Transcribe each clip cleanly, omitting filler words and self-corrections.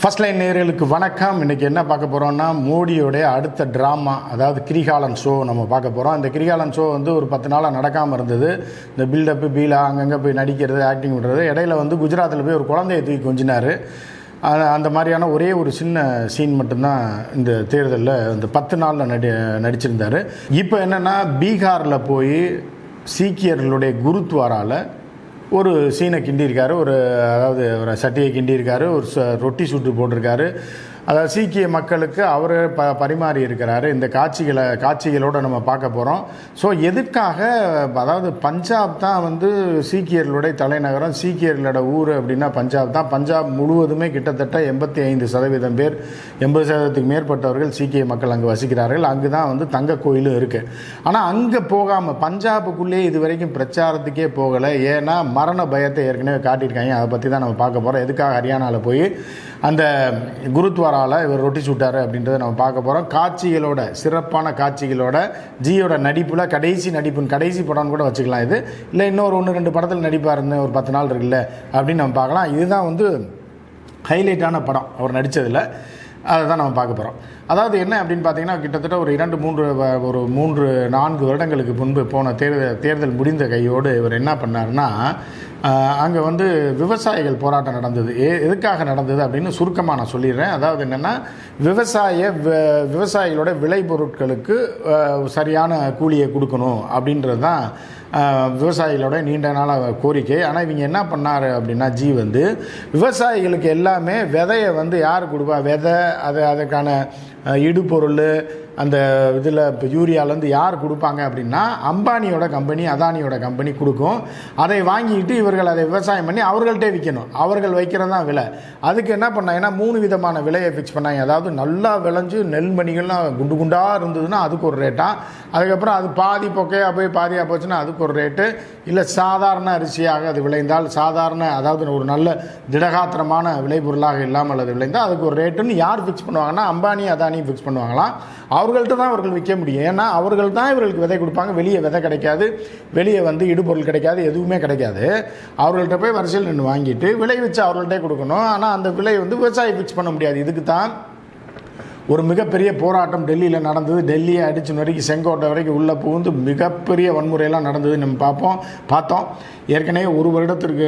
First line நேயர்களுக்கு வணக்கம். இன்றைக்கி என்ன பார்க்க போகிறோம்னா, மோடியோடைய அடுத்த ட்ராமா, அதாவது கிரிகாலன் ஷோ நம்ம பார்க்க போகிறோம். இந்த கிரிகாலன் ஷோ வந்து ஒரு 10 நாளாக நடக்காமல் இருந்தது. இந்த பில்டப்பு பீலா அங்கங்கே போய் நடிக்கிறது, ஆக்டிங் பண்ணுறது. இடையில வந்து குஜராத்தில் போய் ஒரு குழந்தையை தூக்கி கொஞ்சினார். அந்த மாதிரியான ஒரே ஒரு சின்ன சீன் மட்டும்தான் இந்த தேர்தலில் இந்த 10 நாளில் நடிச்சிருந்தார். இப்போ என்னென்னா, பீகாரில் போய் சீக்கியர்களுடைய குருத்வாராவில் ஒரு சீனை கிண்டியிருக்காரு. அதாவது ஒரு சட்டியை கிண்டியிருக்காரு, ஒரு ரொட்டி சுட்டு போட்டிருக்காரு. அதாவது சீக்கிய மக்களுக்கு அவர் பரிமாறி இருக்கிறாரு. இந்த காட்சிகளோடு நம்ம பார்க்க போகிறோம். ஸோ எதுக்காக, அதாவது பஞ்சாப் தான் வந்து சீக்கியர்களுடைய தலைநகரம், சீக்கியர்களோட ஊர் அப்படின்னா பஞ்சாப் தான். பஞ்சாப் முழுவதுமே கிட்டத்தட்ட 85% பேர், 80%க்கு மேற்பட்டவர்கள் சீக்கிய மக்கள் அங்கே வசிக்கிறார்கள். அங்கு தான் வந்து தங்க கோயிலும் இருக்குது. ஆனால் அங்கே போகாமல் பஞ்சாபுக்குள்ளே இது வரைக்கும் பிரச்சாரத்துக்கே போகலை. ஏன்னா மரண பயத்தை ஏற்கனவே காட்டியிருக்காங்க. அதை பற்றி தான் நம்ம பார்க்க போகிறோம். எதுக்காக ஹரியானாவில் போய் அந்த குருத்வாராவில் இவர் ரொட்டி சுட்டார் அப்படின்றத நம்ம பார்க்க போகிறோம். காட்சிகளோட, சிறப்பான காட்சிகளோட, ஜியோட நடிப்பில் கடைசி படம்னு கூட வச்சுக்கலாம். இது இல்லை இன்னொரு 1-2 படத்தில் நடிப்பார், ஒரு 10 நாள் இருக்குல்ல அப்படின்னு நம்ம பார்க்கலாம். இதுதான் வந்து ஹைலைட்டான படம் அவர் நடித்ததில். அதை தான் நம்ம பார்க்க போகிறோம். அதாவது என்ன அப்படின்னு பார்த்தீங்கன்னா, கிட்டத்தட்ட ஒரு 3-4 வருடங்களுக்கு முன்பு போன தேர்தல் முடிந்த கையோடு இவர் என்ன பண்ணார்னா, அங்கே வந்து விவசாயிகள் போராட்டம் நடந்தது. எதுக்காக நடந்தது அப்படின்னு சுருக்கமாக நான் சொல்லிடுறேன். அதாவது என்னென்னா, விவசாயிகளோட விளைபொருட்களுக்கு சரியான கூலியை கொடுக்கணும் அப்படின்றது தான் விவசாயிகளோட நீண்ட நாள கோரிக்கை. ஆனால் இவங்க என்ன பண்ணார் அப்படின்னா, வந்து விவசாயிகளுக்கு எல்லாமே விதையை வந்து யார் கொடுப்பா, விதை அதுக்கான இடுபொருள், அந்த இதில் இப்போ யூரியாவிலேருந்து யார் கொடுப்பாங்க அப்படின்னா அம்பானியோட கம்பெனி, அதானியோட கம்பெனி கொடுக்கும். அதை வாங்கிட்டு இவர்கள் அதை விவசாயம் பண்ணி அவர்கள்ட்டே விற்கணும். அவர்கள் வைக்கிறது தான் விலை. அதுக்கு என்ன பண்ணாங்கன்னா 3 விதமான விலையை ஃபிக்ஸ் பண்ணாங்க. அதாவது நல்லா விளைஞ்சு நெல்மணிகள்லாம் குண்டு குண்டாக இருந்ததுன்னா அதுக்கு ஒரு ரேட்டாக, அதுக்கப்புறம் அது பாதி பொக்கையாக போய் பாதியாக போச்சுன்னா அதுக்கு ஒரு ரேட்டு, இல்லை சாதாரண அரிசியாக அது விளைந்தால் சாதாரண, அதாவது ஒரு நல்ல திடகாத்திரமான விளைபொருளாக இல்லாமல் அது விளைந்தால் அதுக்கு ஒரு ரேட்டுன்னு யார் ஃபிக்ஸ் பண்ணுவாங்கன்னா அம்பானி அதானி ஃபிக்ஸ் பண்ணுவாங்களாம். அவர்கள்ட்ட தான் அவர்கள் விற்க முடியும். ஏன்னா அவர்கள் தான் இவர்களுக்கு விதை கொடுப்பாங்க. வெளியே விதை கிடைக்காது, வெளியே வந்து இடுபொருள் கிடைக்காது, எதுவுமே கிடைக்காது. அவர்கள்ட்ட போய் வரிசையில் நின்று வாங்கிட்டு விலை வச்சு அவர்கள்ட்டே கொடுக்கணும். ஆனால் அந்த விலை வந்து விவசாயி ஃபிக்ஸ் பண்ண முடியாது. இதுக்கு தான் ஒரு மிகப்பெரிய போராட்டம் டெல்லியில் நடந்தது. டெல்லியை அடித்து நொறுக்கி செங்கோட்டை வரைக்கும் உள்ளே புகுந்து மிகப்பெரிய வன்முறையெல்லாம் நடந்தது. நம்ம பார்த்தோம். ஏற்கனவே 1 வருடத்திற்கு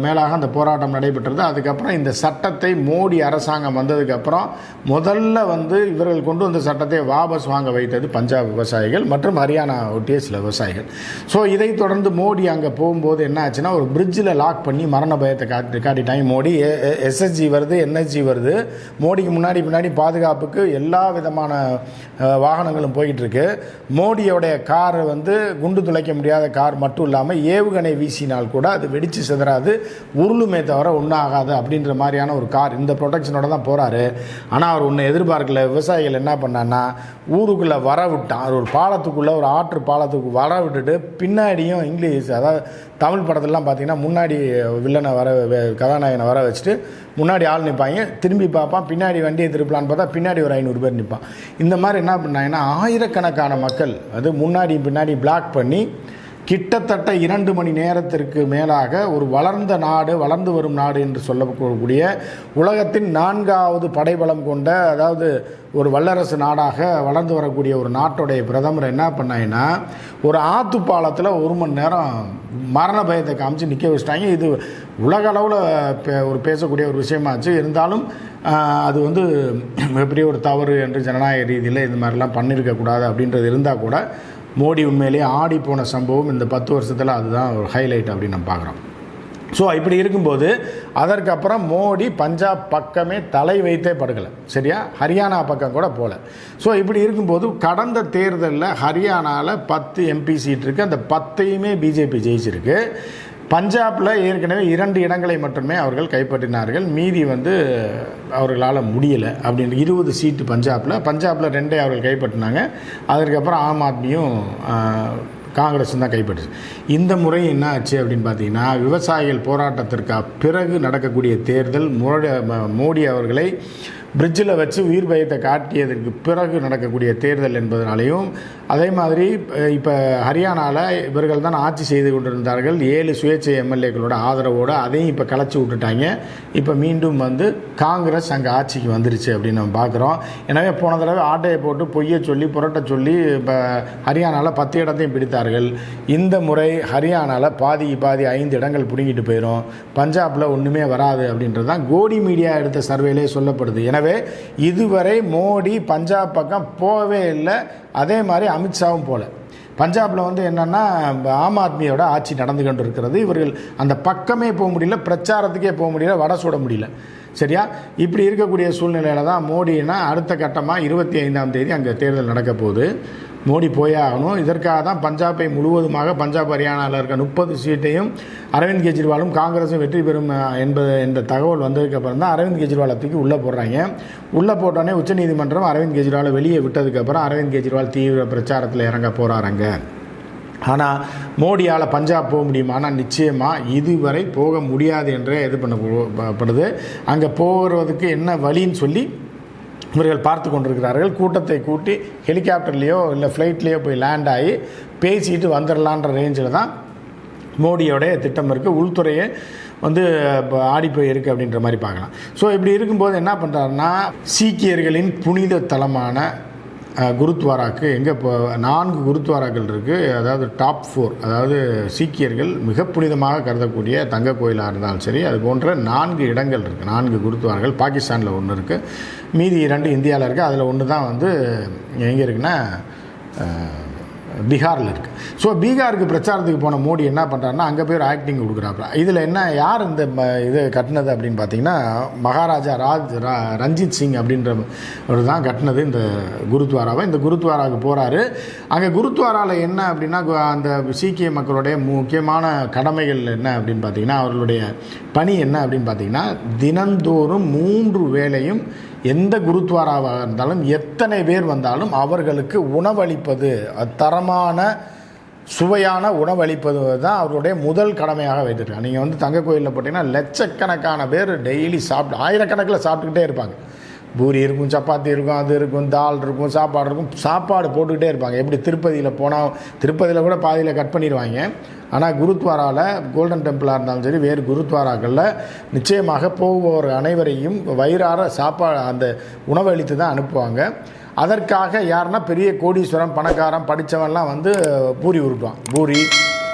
மேலாக அந்த போராட்டம் நடைபெற்றது. அதுக்கப்புறம் இந்த சட்டத்தை மோடி அரசாங்கம் வந்ததுக்கப்புறம் முதல்ல வந்து இவர்கள் கொண்டு வந்த சட்டத்தை வாபஸ் வாங்க வைத்தது பஞ்சாப் விவசாயிகள் மற்றும் ஹரியானா ஒட்டிய சில விவசாயிகள். ஸோ இதை தொடர்ந்து மோடி அங்கே போகும்போது என்ன ஆச்சுன்னா, ஒரு பிரிட்ஜில் லாக் பண்ணி மரண பயத்தை காட்டிட்டாங்க. மோடி எஸ்எஸ்ஜி வருது, என்எஸ்ஜி வருது. மோடிக்கு முன்னாடி பாதுகாப்புக்கு எல்லா விதமான வாகனங்களும் போய்கிட்டு இருக்கு. மோடியோடைய கார் வந்து குண்டு துளைக்க முடியாத கார் மட்டும் இல்லாமல் ஏவுகணை வீசினால் கூட அது வெடித்து சிதறாது, உருளுமே தவிர ஒன்றும் ஆகாது அப்படின்ற மாதிரியான ஒரு கார். இந்த ப்ரொடெக்ஷனோட தான் போகிறாரு. ஆனால் அவர் ஒன்று எதிர்பார்க்கல. விவசாயிகள் என்ன பண்ணான்னா, ஊருக்குள்ளே வர விட்டான். ஒரு பாலத்துக்குள்ளே, ஒரு ஆற்று பாலத்துக்கு வர விட்டுட்டு பின்னாடியும் இங்கிலீஷ், அதாவது தமிழ் படத்துலலாம் பார்த்தீங்கன்னா முன்னாடி வில்லனை கதாநாயகனை வர வச்சுட்டு முன்னாடி ஆள் நிற்பாங்க, திரும்பி பார்ப்பான், பின்னாடி வண்டியை திருப்பலான்னு பார்த்தா பின்னாடி ஒரு 500 பேர் நிற்பான். இந்த மாதிரி என்ன பண்ணாங்கன்னா, ஆயிரக்கணக்கான மக்கள் அது முன்னாடி பின்னாடி பிளாக் பண்ணி கிட்டத்தட்ட 2 மணி நேரத்திற்கு மேலாக ஒரு வளர்ந்து வரும் நாடு என்று சொல்லக்கூடிய உலகத்தின் 4வது படைபலம் கொண்ட, அதாவது ஒரு வல்லரசு நாடாக வளர்ந்து வரக்கூடிய ஒரு நாட்டுடைய பிரதமர் என்ன பண்ணாங்கன்னா, ஒரு ஆற்று பாலத்தில் 1 மணி நேரம் மரண பயத்தை காமிச்சு நிற்க வச்சிட்டாங்க. இது உலக அளவில் ஒரு பேசக்கூடிய ஒரு விஷயமாச்சு. இருந்தாலும் அது வந்து மிகப்பெரிய ஒரு தவறு என்று ஜனநாயக ரீதியில் இது மாதிரிலாம் பண்ணியிருக்கக்கூடாது அப்படின்றது இருந்தால் கூட, மோடி உண்மையிலேயே ஆடி போன சம்பவம் இந்த 10 வருஷத்தில் அதுதான் ஒரு ஹைலைட் அப்படின்னு நம்ம பார்க்குறோம். ஸோ இப்படி இருக்கும்போது அதற்கப்புறம் மோடி பஞ்சாப் பக்கமே தலை வைத்தே படுக்கலை, சரியா? ஹரியானா பக்கம் கூட போகல. ஸோ இப்படி இருக்கும்போது கடந்த தேர்தலில் ஹரியானாவில் 10 MP சீட் இருக்குது. அந்த 10ஐயுமே பிஜேபி ஜெயிச்சிருக்கு. பஞ்சாபில் ஏற்கனவே 2 இடங்களை மட்டுமே அவர்கள் கைப்பற்றினார்கள். மீதி வந்து அவர்களால் முடியலை அப்படின்னு 20 சீட்டு பஞ்சாபில் 2 அவர்கள் கைப்பற்றினாங்க. அதற்கப்புறம் ஆம் ஆத்மியும் காங்கிரஸ் தான் கைப்பற்றுச்சு. இந்த முறை என்ன ஆச்சு அப்படின்னு பார்த்தீங்கன்னா, விவசாயிகள் போராட்டத்திற்கு பிறகு நடக்கக்கூடிய தேர்தல் மோடி அவர்களை பிரிட்ஜில் வச்சு உயிர் பயத்தை காட்டியதற்கு பிறகு நடக்கக்கூடிய தேர்தல் என்பதனாலையும், அதே மாதிரி இப்போ ஹரியானாவில் இவர்கள் தான் ஆட்சி செய்து கொண்டிருந்தார்கள் 7 சுயேட்சை எம்எல்ஏக்களோட ஆதரவோடு, அதையும் இப்போ கலைச்சி விட்டுட்டாங்க. இப்போ மீண்டும் காங்கிரஸ் அங்கே ஆட்சிக்கு வந்துருச்சு அப்படின்னு நம்ம பார்க்குறோம். எனவே போன தடவை ஆட்டையை போட்டு பொய்யை சொல்லி புரட்ட சொல்லி இப்போ ஹரியானாவில் 10 இடத்தையும் பிடித்தார்கள். இந்த முறை ஹரியானாவில் பாதி 5 இடங்கள் பிடுங்கிட்டு போயிடும். பஞ்சாபில் ஒன்றுமே வராது அப்படின்றது தான் கோடி மீடியா எடுத்த சர்வேலே சொல்லப்படுது. எனவே இதுவரை மோடி பஞ்சாப் பக்கம் போகவே இல்லை. அதே மாதிரி அமித்ஷாவும் போல. பஞ்சாபில் என்னென்னா ஆம் ஆத்மியோட ஆட்சி நடந்து கொண்டு இருக்கிறது. இவர்கள் அந்த பக்கமே போக முடியல, பிரச்சாரத்துக்கே போக முடியல, வடை சுட முடியல. சரியா? இப்படி இருக்கக்கூடிய சூழ்நிலையில் தான் மோடினா அடுத்த கட்டமாக 25ஆம் தேதி அங்கே தேர்தல் நடக்க போகுது. மோடி போயே ஆகணும். இதற்காக தான் பஞ்சாபை முழுவதுமாக, பஞ்சாப் ஹரியானாவில் இருக்க 30 சீட்டையும் அரவிந்த் கெஜ்ரிவாலும் காங்கிரஸும் வெற்றி பெறும் என்ற தகவல் வந்ததுக்கப்புறம் தான் அரவிந்த் கெஜ்ரிவாலை தூக்கி உள்ளே போடுறாங்க. உள்ளே போட்டோன்னே உச்சநீதிமன்றம் அரவிந்த் கெஜ்ரிவாலை வெளியே விட்டதுக்கப்புறம் அரவிந்த் கெஜ்ரிவால் தீவிர பிரச்சாரத்தில் இறங்க போகிறாங்க. ஆனால் மோடியால் பஞ்சாப் போக முடியுமா? ஆனால் நிச்சயமாக இதுவரை போக முடியாது என்றே இது பண்ணப்படுது. அங்கே போகிறதுக்கு என்ன வழின்னு சொல்லி இவர்கள் பார்த்து கொண்டிருக்கிறார்கள். கூட்டத்தை கூட்டி ஹெலிகாப்டர்லேயோ இல்லை ஃப்ளைட்லேயோ போய் லேண்ட் ஆகி பேசிட்டு வந்துடலான்ற ரேஞ்சில் தான் மோடியோடைய திட்டம் இருக்குது. உள்துறையை ஆடி போய் இருக்குது அப்படின்ற மாதிரி பார்க்கலாம். ஸோ இப்படி இருக்கும்போது என்ன பண்ணுறாருன்னா, சீக்கியர்களின் புனித தலமான குருத்வாராக்கு எங்கே இப்போ 4 குருத்வாராக்கள் இருக்குது. அதாவது டாப் 4, அதாவது சீக்கியர்கள் மிக புனிதமாக கருதக்கூடிய தங்க கோயிலாக இருந்தாலும் சரி, அது போன்ற 4 இடங்கள் இருக்குது. 4 குருத்வாராக்கள். பாகிஸ்தானில் ஒன்று இருக்குது, மீதி 2 இந்தியாவில் இருக்குது. அதில் ஒன்று தான் எங்கே இருக்குன்னா பீகாரில் இருக்குது. ஸோ பீகாருக்கு பிரச்சாரத்துக்கு போன மோடி என்ன பண்ணுறாருன்னா, அங்கே போய் ஒரு ஆக்டிங் கொடுக்குறாப்புல. இதில் என்ன, யார் இந்த இது கட்டினது அப்படின்னு பார்த்தீங்கன்னா, மகாராஜா ரஞ்சித் சிங் அப்படின்றவர் தான் கட்டினது இந்த குருத்வாராவை. இந்த குருத்வாராவுக்கு போகிறாரு. அங்கே குருத்வாராவில் என்ன அப்படின்னா, அந்த சீக்கிய மக்களுடைய முக்கியமான கடமைகள் என்ன அப்படின்னு பார்த்தீங்கன்னா, அவர்களுடைய பணி என்ன அப்படின்னு பார்த்தீங்கன்னா, தினந்தோறும் 3 வேளையும் எந்த குருத்வாராவாக இருந்தாலும் எத்தனை பேர் வந்தாலும் அவர்களுக்கு உணவளிப்பது, தரமான சுவையான உணவளிப்பது தான் அவருடைய முதல் கடமையாக வைத்திருக்காங்க. நீங்கள் தங்க கோயிலில் போட்டிங்கன்னா லட்சக்கணக்கான பேர் டெய்லி ஆயிரக்கணக்கில் சாப்பிட்டுக்கிட்டே இருப்பாங்க. பூரி இருக்கும், சப்பாத்தி இருக்கும், அது இருக்கும், தால் இருக்கும், சாப்பாடு போட்டுக்கிட்டே இருப்பாங்க. எப்படி திருப்பதியில் போனால், திருப்பதியில் கூட பாதியில் கட் பண்ணிடுவாங்க. ஆனால் குருத்வாராவில், கோல்டன் டெம்பிளாக இருந்தாலும் சரி, வேறு குருத்வாராக்களில் நிச்சயமாக போகுபவர் அனைவரையும் வயிறார அந்த உணவு அளித்து தான் அனுப்புவாங்க. அதற்காக யாருன்னா பெரிய கோடீஸ்வரன், பணக்காரன், படித்தவன்லாம் பூரி உருட்டுவான். பூரி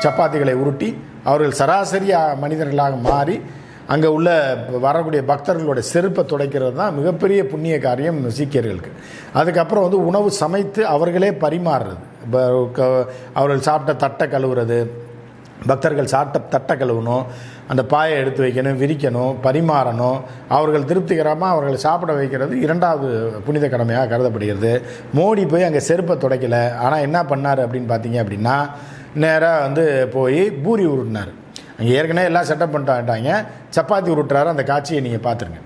சப்பாத்திகளை உருட்டி அவர்கள் சராசரி மனிதர்களாக மாறி அங்கே உள்ள வரக்கூடிய பக்தர்களோட செருப்பை துடைக்கிறது தான் மிகப்பெரிய புண்ணிய காரியம் சீக்கியர்களுக்கு. அதுக்கப்புறம் உணவு சமைத்து அவர்களே பரிமாறுறது, அவர்கள் சாப்பிட்ட தட்டை கழுவுறது, பக்தர்கள் சாப்பிட்ட தட்டை கழுவணும், அந்த பாயை எடுத்து வைக்கணும், விரிக்கணும், பரிமாறணும், அவர்கள் திருப்திகரமாக அவர்களை சாப்பிட வைக்கிறது 2வது புனித கடமையாக கருதப்படுகிறது. மோடி போய் அங்கே செருப்பை துடைக்கலை. ஆனால் என்ன பண்ணார் அப்படின்னு பார்த்தீங்க அப்படின்னா, நேராக போய் பூரி உருட்டினார். அங்கே ஏற்கனவே எல்லாம் செட்டப் பண்ணிட்டாங்க. சப்பாத்தி உருட்டுறாரு. அந்த காட்சியை நீங்கள் பார்த்துருங்க.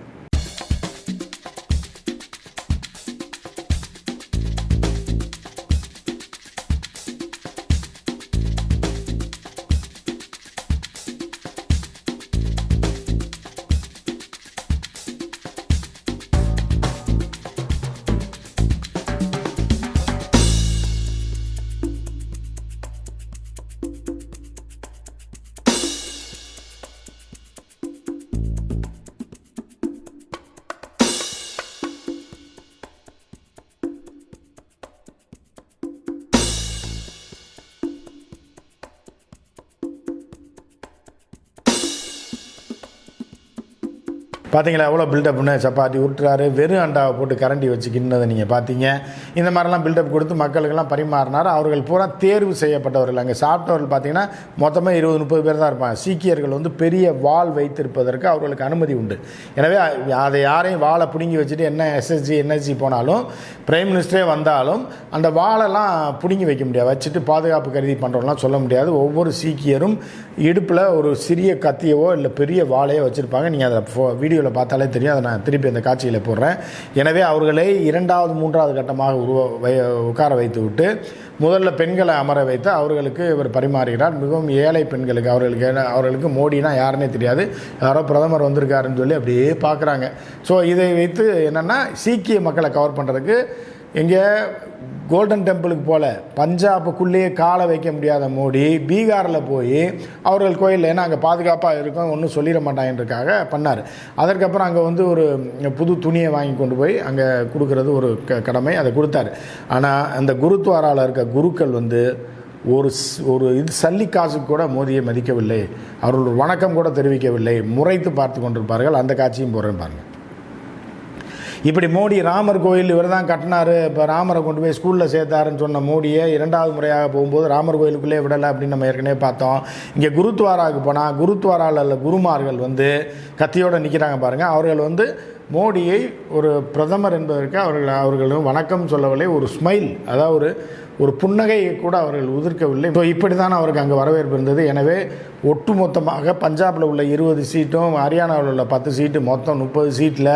பார்த்தீங்களா எவ்வளோ பில்டப்னு? சப்பாத்தி உருட்டுறாரு, வெறும் அண்டாவை போட்டு கரண்டி வச்சு கிண்ணதை நீங்கள் பார்த்தீங்க. இந்த மாதிரிலாம் பில்டப் கொடுத்து மக்களுக்கெல்லாம் பரிமாறினார். அவர்கள் பூரா தேர்வு செய்யப்பட்டவர்கள். அங்கே சாப்பிட்டவர்கள் பார்த்தீங்கன்னா மொத்தமாக 20-30 பேர் தான் இருப்பாங்க. சீக்கியர்கள் பெரிய வாள் வைத்திருப்பதற்கு அவர்களுக்கு அனுமதி உண்டு. எனவே அதை யாரையும் வாழை பிடுங்கி வச்சுட்டு என்ன எஸ்எஸ்ஜி என்எஸ்ஜி போனாலும், பிரைம் மினிஸ்டரே வந்தாலும் அந்த வாழெல்லாம் பிடுங்கி வைக்க முடியாது, வச்சுட்டு பாதுகாப்பு கருதி பண்ணுறோம்லாம் சொல்ல முடியாது. ஒவ்வொரு சீக்கியரும் இடுப்பில் ஒரு சிறிய கத்தியவோ இல்லை பெரிய வாழையோ வச்சுருப்பாங்க. நீங்கள் அதை வீடியோ வீடியோவில் பார்த்தாலே தெரியும். அதை நான் திருப்பி அந்த காட்சியில் போடுறேன். எனவே அவர்களை 2வது 3வது கட்டமாக உட்கார வைத்து விட்டு முதல்ல பெண்களை அமர வைத்து அவர்களுக்கு இவர் பரிமாறுகிறார். மிகவும் ஏழை பெண்களுக்கு அவர்களுக்கு மோடினா யாருன்னே தெரியாது, யாரோ பிரதமர் வந்திருக்காருன்னு சொல்லி அப்படியே பார்க்குறாங்க. ஸோ இதை வைத்து என்னென்னா சீக்கிய மக்களை கவர் பண்ணுறதுக்கு எங்கே கோல்டன் டெம்பிளுக்கு போல் பஞ்சாபுக்குள்ளேயே காலை வைக்க முடியாத மோடி பீகாரில் போய் அவர்கள் கோயிலில் ஏன்னா அங்கே பாதுகாப்பாக இருக்கும் ஒன்றும் சொல்லிட மாட்டாங்கன்றதுக்காக பண்ணார். அதற்கப்புறம் அங்கே வந்து ஒரு புது துணியை வாங்கி கொண்டு போய் அங்கே கொடுக்கறது ஒரு கடமை, அதை கொடுத்தாரு. ஆனால் அந்த குருத்வாராவில் இருக்க குருக்கள் வந்து ஒரு இது சல்லி காசுக்கு கூட மோதியை மதிக்கவில்லை, அவர்கள் ஒரு வணக்கம் கூட தெரிவிக்கவில்லை, முறைத்து பார்த்து கொண்டிருப்பார்கள். அந்த காட்சியும் போகிறேன் பாருங்கள். இப்படி மோடி ராமர் கோயில் இவர் தான் கட்டினார், இப்போ ராமரை கொண்டு போய் ஸ்கூலில் சேர்த்தாருன்னு சொன்ன மோடியை 2வது முறையாக போகும்போது ராமர் கோயிலுக்குள்ளே விடலை அப்படின்னு நம்ம ஏற்கனவே பார்த்தோம். இங்கே குருத்வாராவுக்கு போனால் குருத்வாராவில் உள்ள குருமார்கள் வந்து கத்தியோடு நிற்கிறாங்க பாருங்கள். அவர்கள் வந்து மோடியை ஒரு பிரதமர் என்பதற்கு அவர்களும் வணக்கம் சொல்லவில்லை, ஒரு ஸ்மைல், அதாவது ஒரு புன்னகையை கூட அவர்கள் உதிர்க்கவில்லை. ஸோ இப்படி தான் அவருக்கு அங்கே வரவேற்பு இருந்தது. எனவே ஒட்டுமொத்தமாக பஞ்சாபில் உள்ள 20 சீட்டும் ஹரியானாவில் உள்ள 10 சீட்டு மொத்தம் 30 சீட்டில்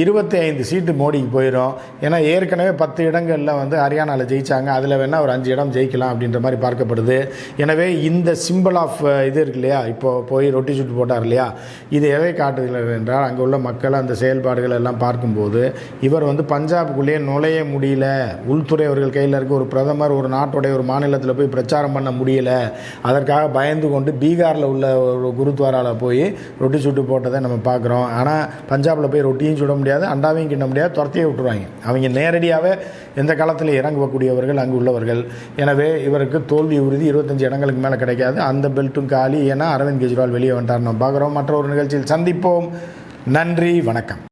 25 சீட்டு மோடிக்கு போயிடும். ஏன்னா ஏற்கனவே 10 இடங்களில் வந்து ஹரியானாவில் ஜெயித்தாங்க, அதில் வேணால் ஒரு 5 இடம் ஜெயிக்கலாம் அப்படின்ற மாதிரி பார்க்கப்படுது. எனவே இந்த சிம்பிள் ஆஃப் இது இருக்கு இல்லையா, இப்போது போய் ரொட்டி சுட்டு போட்டார் இல்லையா, இது எதை காட்டுகிறது என்றால் அங்கே உள்ள மக்கள் அந்த செயல்பாடுகள் எல்லாம் பார்க்கும்போது இவர் வந்து பஞ்சாபுக்குள்ளேயே நுழைய முடியல, உள்துறை அவர்கள் கையில் இருக்க ஒரு பிரதமர் ஒரு நாட்டுடைய ஒரு மாநிலத்தில் போய் பிரச்சாரம் பண்ண முடியலை, அதற்காக பயந்து கொண்டு பீகாரில் உள்ள ஒரு குருத்வாராவில் போய் ரொட்டி சுட்டு போட்டதை நம்ம பார்க்குறோம். ஆனால் பஞ்சாபில் போய் ரொட்டியும் சுட முடியாது, அண்டாவையும் கிண்ண முடியாது, துரத்தியே விட்டுருவாங்க. அவங்க நேரடியாகவே எந்த காலத்தில் இறங்கக்கூடியவர்கள் அங்கு உள்ளவர்கள். எனவே இவருக்கு தோல்வி உறுதி, 25 இடங்களுக்கு மேலே கிடைக்காது. அந்த பெல்ட்டும் காலி. ஏன்னா அரவிந்த் கெஜ்ரிவால் வெளியே வந்துட்டார். நம்ம பார்க்குறோம். மற்ற ஒரு நிகழ்ச்சியில் சந்திப்போம். நன்றி, வணக்கம்.